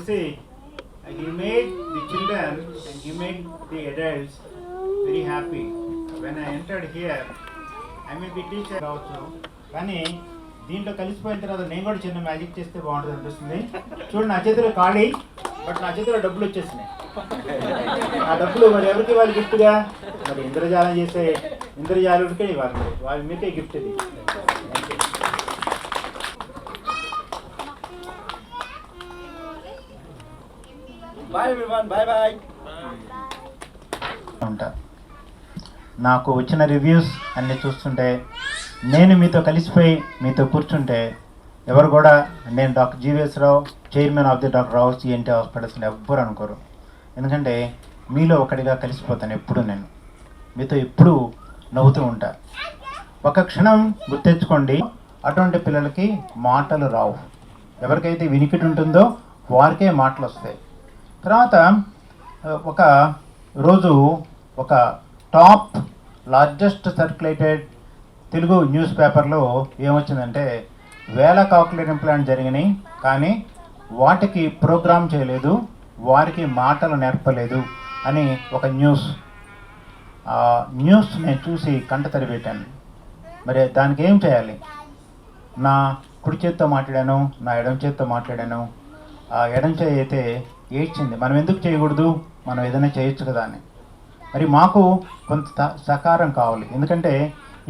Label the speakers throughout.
Speaker 1: see, he made the children and he made the adults very happy. When I entered here, I may be teacher also, కానీ దీంట్లో కలిసిపోయిన తర్వాత నేను కూడా చిన్న మ్యాజిక్ చేస్తే బాగుంటుంది అనిపిస్తుంది. చూడు, నా చేతిలో ఖాళీ, బట్ నా చేతిలో డబ్బులు వచ్చేసినాయి. ఆ డబ్బులు మరి ఎవరికి ఇవ్వాలి గిఫ్ట్గా? మరి ఇంద్రజాలం చేసే ఇంద్రజాలుడికే ఇవ్వాలి, వాళ్ళు మీకే గిఫ్ట్ ఇది.
Speaker 2: Bye everyone, bye bye.
Speaker 1: ఉంటా. నాకు వచ్చిన రివ్యూస్ అన్నీ చూస్తుంటే, నేను మీతో కలిసిపోయి మీతో కూర్చుంటే ఎవరు కూడా నేను doctor GVS Rao, chairman of the doctor Rao CNT హాస్పిటల్స్లో ఎవ్వరు అనుకోరు. ఎందుకంటే మీలో ఒకటిగా కలిసిపోతాను. ఎప్పుడు నేను మీతో ఎప్పుడు నవ్వుతూ ఉంటా. ఒక క్షణం గుర్తెచ్చుకోండి, అటువంటి పిల్లలకి మాటలు రావు. ఎవరికైతే వినికిడి ఉంటుందో వారికే మాటలు వస్తాయి. తర్వాత ఒక రోజు ఒక top largest circulated Telugu news పేపర్లో ఏమొచ్చిందంటే, 1000 కాక్లియర్ ఇంప్లాంట్ జరిగినాయి, కానీ వాటికి ప్రోగ్రామ్ చేయలేదు, వారికి మాటలు నేర్పలేదు అని ఒక న్యూస్. నేను చూసి కంట తడి పెట్టాను. మరి దానికి ఏం చేయాలి? నా కుడి చేత్తో మాట్లాడాను, నా ఎడమ చేత్తో మాట్లాడాను. ఆ ఎడమ చేయి అయితే ఏడ్చింది. మనం ఎందుకు చేయకూడదు, మనం ఏదైనా చేయొచ్చు కదా అని. మరి మాకు కొంత సహకారం కావాలి. ఎందుకంటే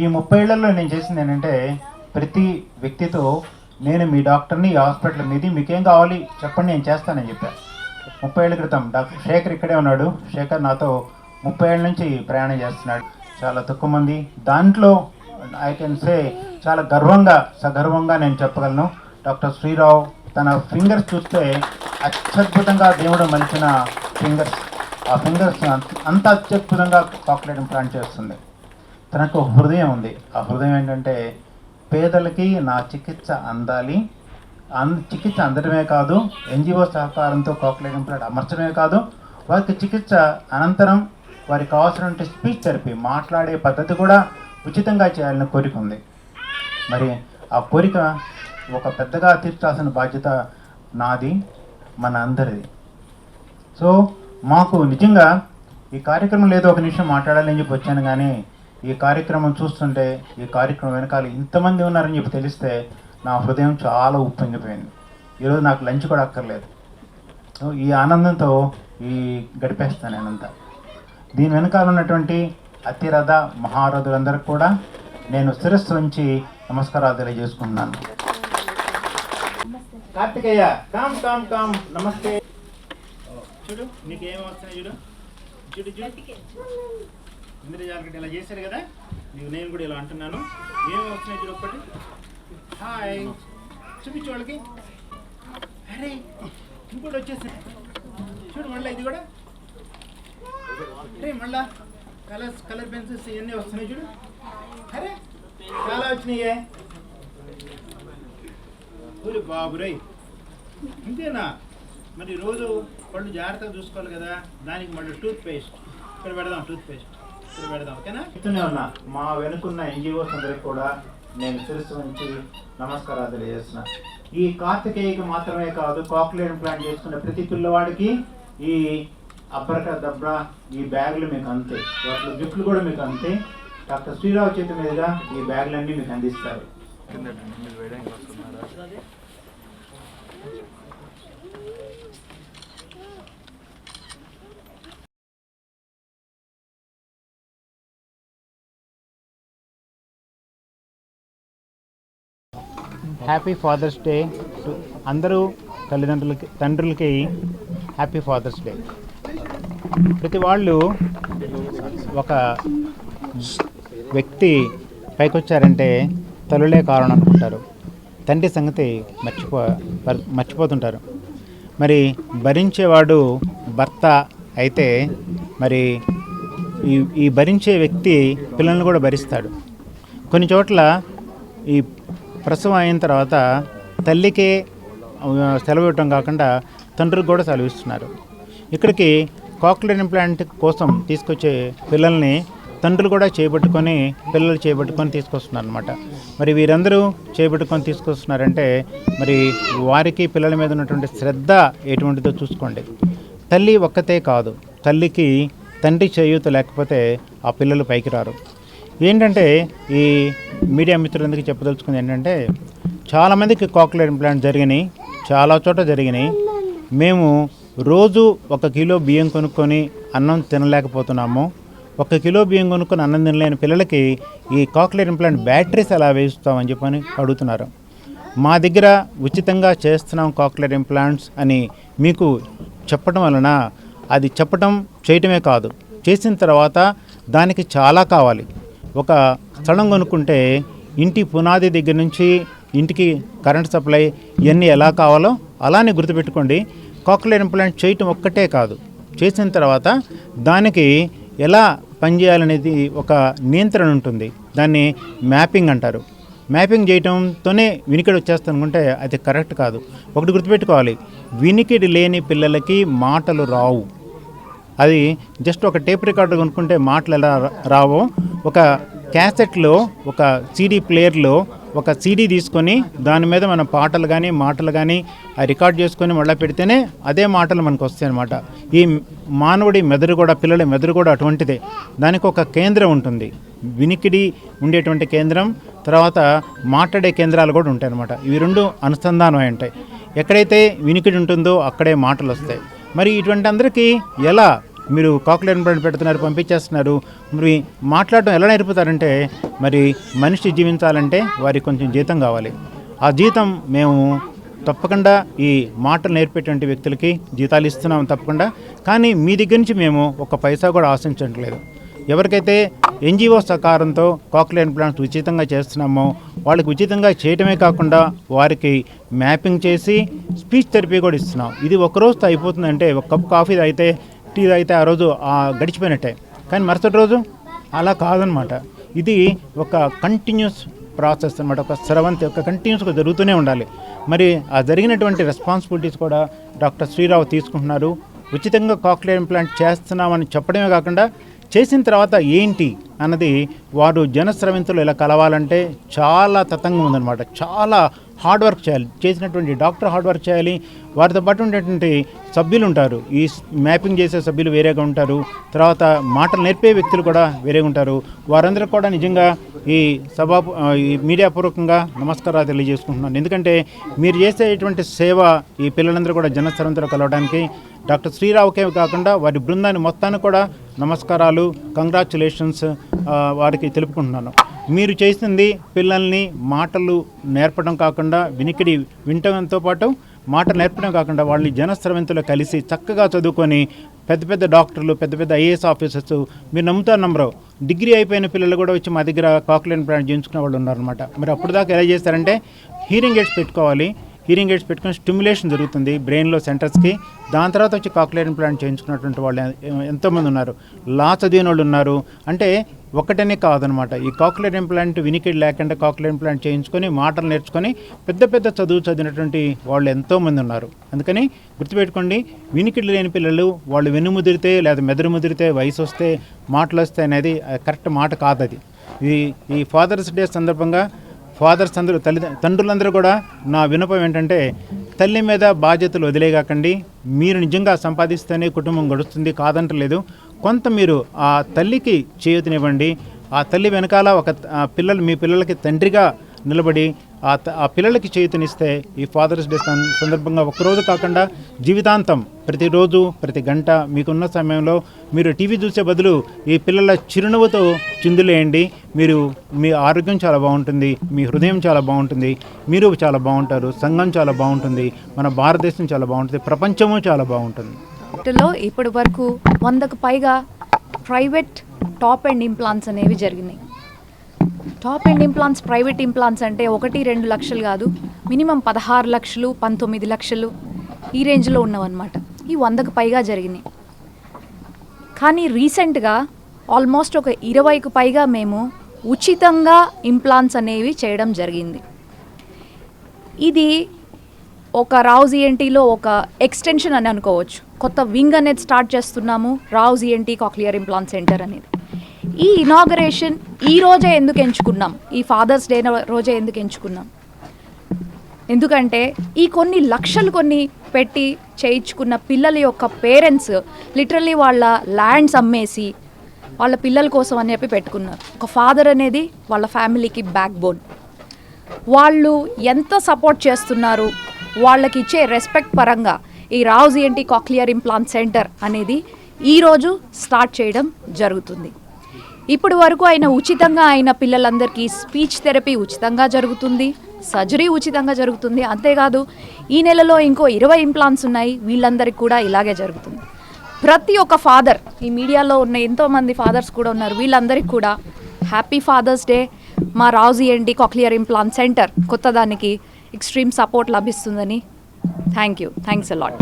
Speaker 1: ఈ 30 ఏళ్లలో నేను చేసింది ఏంటంటే, ప్రతి వ్యక్తితో నేను మీ డాక్టర్ని, ఈ హాస్పిటల్ మీది, మీకేం కావాలి చెప్పండి, నేను చేస్తానని చెప్పాను. 30 ఏళ్ళ క్రితం డాక్టర్ శేఖర్ ఇక్కడే ఉన్నాడు. శేఖర్ నాతో 30 ఏళ్ళ నుంచి ప్రయాణం చేస్తున్నాడు. చాలా తక్కువ మంది, దాంట్లో ఐ కెన్ సే చాలా సగర్వంగా నేను చెప్పగలను, డాక్టర్ శ్రీరావు తన ఫింగర్స్ చూస్తే అత్యద్భుతంగా దేవుడు మలిచిన ఫింగర్స్. ఆ ఫింగర్స్ అంత అత్యద్భుతంగా కాక్లియర్ ఇంప్లాంట్ చేస్తుంది. తనకు హృదయం ఉంది. ఆ హృదయం ఏంటంటే, పేదలకి నా చికిత్స అందాలి, చికిత్స అందడమే కాదు, ఎన్జిఓ సహకారంతో కాక్లియర్ ఇంప్లాంట్ అమర్చడమే కాదు, వారికి చికిత్స అనంతరం వారికి కావాల్సినటువంటి స్పీచ్ థెరపీ, మాట్లాడే పద్ధతి కూడా ఉచితంగా చేయాలని కోరిక ఉంది. మరి ఆ కోరిక ఒక పెద్దగా తీర్చాల్సిన బాధ్యత నాది, మన అందరిది. సో మాకు నిజంగా ఈ కార్యక్రమం లేదో ఒక నిమిషం మాట్లాడాలని చెప్పి వచ్చాను, కానీ ఈ కార్యక్రమం చూస్తుంటే, ఈ కార్యక్రమం వెనకాల ఇంతమంది ఉన్నారని చెప్పి తెలిస్తే నా హృదయం చాలా ఉప్పొంగిపోయింది. ఈరోజు నాకు లంచ్ కూడా అక్కర్లేదు. సో ఈ ఆనందంతో గడిపేస్తాను నేనంతా. దీని వెనకాల ఉన్నటువంటి అతిరథ మహారథులందరికీ కూడా నేను శిరస్సు నుంచి నమస్కారాలు తెలియజేసుకుంటున్నాను. కార్తికేయ, కామ్ కామ్ కామ్, నమస్తే. చూడు, నీకు ఏమి వస్తున్నాయి చూడు, చూడు ఇంద్రజాలకి ఇలా చేశారు కదా, నేను కూడా ఇలా అంటున్నాను. ఏమి వస్తున్నాయి చూడు, ఒక్కటి హాయ్ చూపించు వాళ్ళకి. అరే ఇంకోటి వచ్చేసి చూడు, మళ్ళీ ఇది కూడా. అరే మళ్ళా కలర్ పెన్సిల్స్ ఇవన్నీ వస్తున్నాయి చూడు. అరే చాలా వచ్చినాయే. ఊరి బాబురై, ఇంతేనా? మరి రోజు పళ్ళు జాగ్రత్తగా చూసుకోవాలి కదా, దానికి మళ్ళీ టూత్పేస్ట్ ఇక్కడ పెడదాం, ఓకేనా? చెప్తూనే ఉన్నా, మా వెనుకున్న ఎన్జిఓస్ అందరికి కూడా నేను శిరస్సు నుంచి నమస్కారాలు తెలియజేస్తున్నా. ఈ కార్తికేయకి మాత్రమే కాదు, కాక్లియర్ ఇంప్లాంట్ చేసుకున్న ప్రతి పిల్లవాడికి ఈ అబ్బరక దబ్రా, ఈ బ్యాగులు మీకు అంతే, వాటిలో గిఫ్ట్లు కూడా మీకు అంతే. డాక్టర్ శ్రీరావు చేతి మీదుగా ఈ బ్యాగులన్నీ మీకు అందిస్తారు. Happy Father's Day. అందరూ తండ్రులకి హ్యాపీ ఫాదర్స్ డే. ప్రతి వాళ్ళు ఒక వ్యక్తి పైకొచ్చారంటే తల్లులే కారణం అనుకుంటారు, తండ్రి సంగతి మర్చిపోతుంటారు. మరి భరించేవాడు భర్త అయితే, మరి ఈ భరించే వ్యక్తి పిల్లల్ని కూడా భరిస్తాడు. కొన్ని చోట్ల ఈ ప్రసవం అయిన తర్వాత తల్లికే సెలవు ఇవ్వటం కాకుండా తండ్రికి కూడా సెలవు ఇస్తున్నారు. ఇక్కడికి కాక్లియర్ ఇంప్లాంట్ కోసం తీసుకొచ్చే పిల్లల్ని తండ్రులు కూడా చేపట్టుకొని పిల్లలు చేపట్టుకొని తీసుకొస్తున్నారు అనమాట. మరి వీరందరూ చేపట్టుకొని తీసుకొస్తున్నారంటే మరి వారికి పిల్లల మీద ఉన్నటువంటి శ్రద్ధ ఎటువంటిదో చూసుకోండి. తల్లి ఒక్కతే కాదు, తల్లికి తండ్రి చేయూత లేకపోతే ఆ పిల్లలు పైకి రారు. ఏంటంటే ఈ మీడియా మిత్రులందరికీ చెప్పదలుచుకుంది ఏంటంటే, చాలామందికి కాక్లియర్ ఇంప్లాంట్ జరిగినాయి, చాలా చోట జరిగినాయి. మేము రోజు 1 కిలో బియ్యం కొనుక్కొని అన్నం తినలేకపోతున్నాము. 1 కిలో బియ్యం కొనుక్కొని అన్నం తినలేని పిల్లలకి ఈ కాక్లియర్ ఇంప్లాంట్ బ్యాటరీస్ ఎలా వేస్తామని చెప్పని అడుగుతున్నారు. మా దగ్గర ఉచితంగా చేస్తున్నాం కాక్లియర్ ఇంప్లాంట్స్ అని మీకు చెప్పడం వలన అది చేయటమే కాదు, చేసిన తర్వాత దానికి చాలా కావాలి. ఒక స్థలం కొనుక్కుంటే ఇంటి పునాది దగ్గర నుంచి ఇంటికి కరెంట్ సప్లై ఇవన్నీ ఎలా కావాలో అలానే గుర్తుపెట్టుకోండి. కాక్లియర్ ఇంప్లాంట్ చేయటం ఒక్కటే కాదు, చేసిన తర్వాత దానికి ఎలా పనిచేయాలనేది ఒక నియంత్రణ ఉంటుంది. దాన్ని మ్యాపింగ్ అంటారు. మ్యాపింగ్ చేయటంతోనే వినికిడి వచ్చేస్తుంది అనుకుంటే అది కరెక్ట్ కాదు. ఒకటి గుర్తుపెట్టుకోవాలి, వినికిడి లేని పిల్లలకి మాటలు రావు. అది జస్ట్ ఒక టేప్ రికార్డర్ కొనుక్కుంటే మాటలు ఎలా రావో, ఒక క్యాసెట్లో ఒక సీడీ ప్లేయర్లో ఒక సీడీ తీసుకొని దాని మీద మనం పాటలు కానీ మాటలు కానీ రికార్డ్ చేసుకొని మళ్ళీ పెడితేనే అదే మాటలు మనకు వస్తాయి అన్నమాట. ఈ మానవుడి మెదడు కూడా, పిల్లల మెదడు కూడా అటువంటిదే. దానికి ఒక కేంద్రం ఉంటుంది, వినికిడి ఉండేటువంటి కేంద్రం, తర్వాత మాట్లాడే కేంద్రాలు కూడా ఉంటాయి అన్నమాట. ఇవి రెండు అనుసంధానం అయి ఉంటాయి. ఎక్కడైతే వినికిడి ఉంటుందో అక్కడే మాటలు వస్తాయి. మరి ఇటువంటి అందరికీ ఎలా మీరు కాక్లియర్ ఇంప్లాంట్ పెడుతున్నారు, పంపించేస్తున్నారు, మరి మాట్లాడటం ఎలా నేర్పుతారంటే, మరి మనిషి జీవించాలంటే వారికి కొంచెం జీతం కావాలి. ఆ జీతం మేము తప్పకుండా ఈ మాటలు నేర్పేటువంటి వ్యక్తులకి జీతాలు ఇస్తున్నాం తప్పకుండా. కానీ మీ దగ్గర నుంచి మేము 1 పైసా కూడా ఆశించట్లేదు. ఎవరికైతే ఎన్జిఓ సహకారంతో కాక్లియర్ ఇంప్లాంట్స్ ఉచితంగా చేస్తున్నామో వాళ్ళకి ఉచితంగా చేయటమే కాకుండా వారికి మ్యాపింగ్ చేసి స్పీచ్ థెరపీ కూడా ఇస్తున్నాం. ఇది ఒక రోజుతో అయిపోతుందంటే, 1 కప్ కాఫీ అయితే, టీ అయితే ఆ రోజు గడిచిపోయినట్టే. కానీ మరుసటి రోజు అలా కాదనమాట. ఇది ఒక కంటిన్యూస్ ప్రాసెస్ అనమాట. ఒక స్రవంతి, ఒక కంటిన్యూస్గా జరుగుతూనే ఉండాలి. మరి ఆ జరిగినటువంటి రెస్పాన్సిబిలిటీస్ కూడా డాక్టర్ శ్రీరావు తీసుకుంటున్నారు. ఉచితంగా కాక్లియర్ ఇంప్లాంట్ చేస్తున్నామని చెప్పడమే కాకుండా చేసిన తర్వాత ఏంటి అన్నది వారు జనస్రవంతులు ఇలా కలవాలంటే చాలా తతంగం ఉందన్నమాట. చాలా హార్డ్ వర్క్ చేయాలి, చేసినటువంటి డాక్టర్ హార్డ్ వర్క్ చేయాలి. వారితో పాటు ఉండేటువంటి సభ్యులు ఉంటారు, ఈ మ్యాపింగ్ చేసే సభ్యులు వేరేగా ఉంటారు, తర్వాత మాటలు నేర్పే వ్యక్తులు కూడా వేరేగా ఉంటారు. వారందరూ కూడా నిజంగా ఈ ఈ మీడియాపూర్వకంగా నమస్కారాలు తెలియజేసుకుంటున్నాను. ఎందుకంటే మీరు చేసేటువంటి సేవ ఈ పిల్లలందరూ కూడా జనస్రవంతులు కలవడానికి డాక్టర్ శ్రీరావుకే కాకుండా వారి బృందాన్ని మొత్తాన్ని కూడా నమస్కారాలు, కంగ్రాచ్యులేషన్స్ వారికి తెలుపుకుంటున్నాను. మీరు చేసింది పిల్లల్ని మాటలు నేర్పడం కాకుండా, వినికిడి వినటంతో పాటు మాటలు నేర్పడం కాకుండా వాళ్ళని జనస్రవంతులు కలిసి చక్కగా చదువుకొని పెద్ద పెద్ద డాక్టర్లు, పెద్ద పెద్ద ఐఏఎస్ ఆఫీసర్స్, మీరు నమ్ముతారు నమ్మరు, డిగ్రీ అయిపోయిన పిల్లలు కూడా వచ్చి మా దగ్గర కాక్లియర్ ఇంప్లాంట్ చేయించుకునే వాళ్ళు ఉన్నారనమాట. మరి అప్పుడు దాకా ఎలా చేస్తారంటే, హీరింగ్ ఎయిడ్స్ పెట్టుకోవాలి. హీరింగ్ ఎయిడ్స్ పెట్టుకుని స్టిమ్యులేషన్ జరుగుతుంది బ్రెయిన్లో సెంటర్స్కి. దాని తర్వాత వచ్చి కాక్లియర్ ఇంప్లాంట్ చేయించుకున్నటువంటి వాళ్ళు ఎంతోమంది ఉన్నారు. లా చదివిన వాళ్ళు ఉన్నారు. అంటే ఒక్కటనే కాదనమాట. ఈ కాక్లియర్ ఇంప్లాంట్ వినికిడి లేకుండా కాక్లియర్ ఇంప్లాంట్ చేయించుకొని మాటలు నేర్చుకొని పెద్ద పెద్ద చదువు చదివినటువంటి వాళ్ళు ఎంతోమంది ఉన్నారు. అందుకని గుర్తుపెట్టుకోండి, వినికిడి లేని పిల్లలు వాళ్ళు వెన్నుముదిరితే లేదా మెదడు ముదిరితే, వయసు వస్తే, మాటలు వస్తే అనేది కరెక్ట్ మాట కాదు. అది ఈ ఫాదర్స్ డే సందర్భంగా ఫాదర్స్ అందరూ, తండ్రులందరూ కూడా నా విన్నపం ఏంటంటే, తల్లి మీద బాధ్యతలు వదిలేయకండి. మీరు నిజంగా సంపాదిస్తేనే కుటుంబం గడుస్తుంది, కాదంటలేదు. కొంత మీరు ఆ తల్లికి చేయూతనివ్వండి. ఆ తల్లి వెనకాల ఒక మీ పిల్లలకి తండ్రిగా నిలబడి ఆ పిల్లలకి చేయూతనిస్తే ఈ ఫాదర్స్ డే సందర్భంగా ఒక్కరోజు కాకుండా జీవితాంతం ప్రతిరోజు, ప్రతి గంట మీకున్న సమయంలో మీరు టీవీ చూసే బదులు ఈ పిల్లల చిరునవ్వుతో చిందులేయండి. మీ ఆరోగ్యం చాలా బాగుంటుంది, మీ హృదయం చాలా బాగుంటుంది, మీరు చాలా బాగుంటారు, సంఘం చాలా బాగుంటుంది, మన భారతదేశం చాలా బాగుంటుంది, ప్రపంచము చాలా బాగుంటుంది.
Speaker 3: ఇప్పటి వరకు 100కు పైగా ప్రైవేట్ టాప్ ఎండ్ ఇంప్లాంట్స్ అనేవి జరిగినాయి. Top end implants, private implants అంటే 1-2 లక్షలు కాదు, మినిమం 16 లక్షలు, 19 లక్షలు ఈ రేంజ్లో ఉన్నవన్నమాట. ఈ 100కు పైగా జరిగినాయి. కానీ రీసెంట్గా ఆల్మోస్ట్ ఒక 20కు పైగా మేము ఉచితంగా ఇంప్లాంట్స్ అనేవి చేయడం జరిగింది. ఇది ఒక రావుస్ ఈఎన్టీలో ఒక ఎక్స్టెన్షన్ అని అనుకోవచ్చు. కొత్త వింగ్ అనేది స్టార్ట్ చేస్తున్నాము, Rao's ENT cochlear implant centre అనేది. ఈ ఇనాగరేషన్ ఈ రోజే ఎందుకు ఎంచుకున్నాం, ఈ ఫాదర్స్ డే రోజే ఎందుకు ఎంచుకున్నాం? ఎందుకంటే ఈ కొన్ని లక్షలు పెట్టి చేయించుకున్న పిల్లల యొక్క పేరెంట్స్ లిటరల్లీ వాళ్ళ ల్యాండ్స్ అమ్మేసి వాళ్ళ పిల్లల కోసం అని చెప్పి పెట్టుకున్నారు. ఒక ఫాదర్ అనేది వాళ్ళ ఫ్యామిలీకి బ్యాక్ బోన్. వాళ్ళు ఎంత సపోర్ట్ చేస్తున్నారు, వాళ్ళకి ఇచ్చే రెస్పెక్ట్ పరంగా ఈ Rao's ENT cochlear implant centre అనేది ఈరోజు స్టార్ట్ చేయడం జరుగుతుంది. ఇప్పటి వరకు ఉచితంగా అయిన పిల్లలందరికీ స్పీచ్ థెరపీ ఉచితంగా జరుగుతుంది, సర్జరీ ఉచితంగా జరుగుతుంది. అంతేకాదు ఈ నెలలో ఇంకో 20 ఇంప్లాంట్స్ ఉన్నాయి, వీళ్ళందరికీ కూడా ఇలాగే జరుగుతుంది. ప్రతి ఒక్క ఫాదర్, ఈ మీడియాలో ఉన్న ఎంతోమంది ఫాదర్స్ కూడా ఉన్నారు, వీళ్ళందరికీ కూడా హ్యాపీ ఫాదర్స్ డే. మా Rao's ENT cochlear implant centre కొత్తదానికి ఎక్స్ట్రీమ్ సపోర్ట్ లభిస్తుందని. Thanks allot.